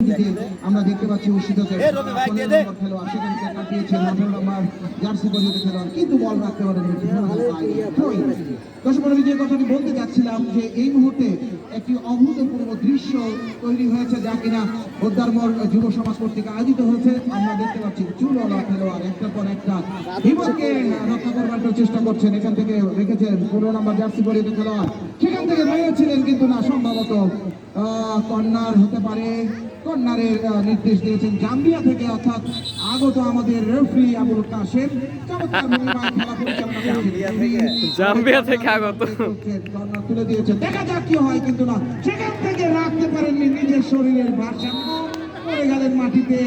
আমরা দেখতে পাচ্ছি উষিতকে খেলোয়াড় সেখান থেকে কাটিয়েছেন 18 নম্বর জার্সি পরিহিত খেলোয়াড়, কিন্তু বল রাখতে পারেননি। দর্শক মণ্ডলী, যে কথাটি বলতে যাচ্ছিলাম যে এই মুহূর্তে একটি অভূতপূর্ব দৃশ্য তৈরি হয়েছে, যা কিনা উদ্দারমোড় যুব সমাজ কর্তৃক আয়োজিত হয়েছে। আমরা দেখতে পাচ্ছি চুলওয়ালা খেলোয়াড় একটার পর একটা বিপদকে রক্ষা করবার চেষ্টা করছেন। এখান থেকে রেখেছেন 15 নম্বর জার্সি পরিহিত খেলোয়াড়, সেখান থেকে মেরেছিলেন, কিন্তু না, সম্ভবত কর্নার হতে পারে। কর্নারের নির্দেশ দিয়েছেন জাম্বিয়া থেকে, অর্থাৎ আগত আমাদের রেফারি আবুল কাশেম। জাম্বিয়া থেকে আগত কর্নার তুলে দিয়েছে, দেখা যাক কি হয়, কিন্তু না, সেখান থেকে রাখতে পারেননি নিজের শরীরের ভারসাম্য, পড়ে গেলেন মাটিতে।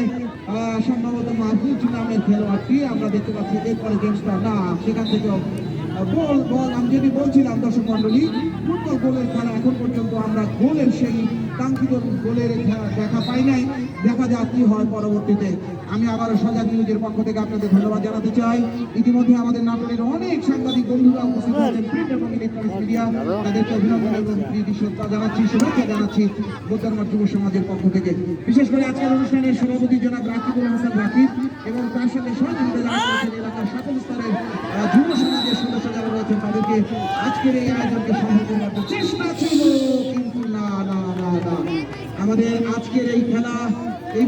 সম্ভবত মাহফুজ নামের খেলোয়াড়টি আমরা দেখতে পাচ্ছি। এরপরে গেমসটা না, সেখান থেকে গোল আমি যদি বলছিলাম দর্শক মন্ডলী, ফুটবল গোলের খেলা এখন পর্যন্ত আমরা গোলের সেই কাঙ্ক্ষিত গোলের দেখা পাই নাই। দেখা যাক কি হয় পরবর্তীতে। আমি আবারও সজাগ নিউজের পক্ষ থেকে আপনাদের ধন্যবাদ জানাতে চাই। ইতিমধ্যে আমাদের নাটোরের অনেক সাংবাদিক বন্ধুরা উপস্থিত হয়েছেন, প্রিন্ট এবং ইলেকট্রনিক্স মিডিয়া, তাদেরকে অভিনন্দন এবং প্রীতি শ্রদ্ধা জানাচ্ছি, শুভেচ্ছা জানাচ্ছি উদ্দারমোড় যুব সমাজের পক্ষ থেকে। বিশেষ করে আজকের অনুষ্ঠানের সভাপতি জনাব রাকিবুল হাসান রাকিব এবং তার সাথে সহযোগিতা জানাচ্ছেন এলাকার সকল স্তরের যুব সমাজের সদস্য যারা রয়েছেন, তাদেরকে আজকের এই আয়োজনকে সফল করার চেষ্টা ছিল, কিন্তু না, আমাদের আজকের এই খেলা এই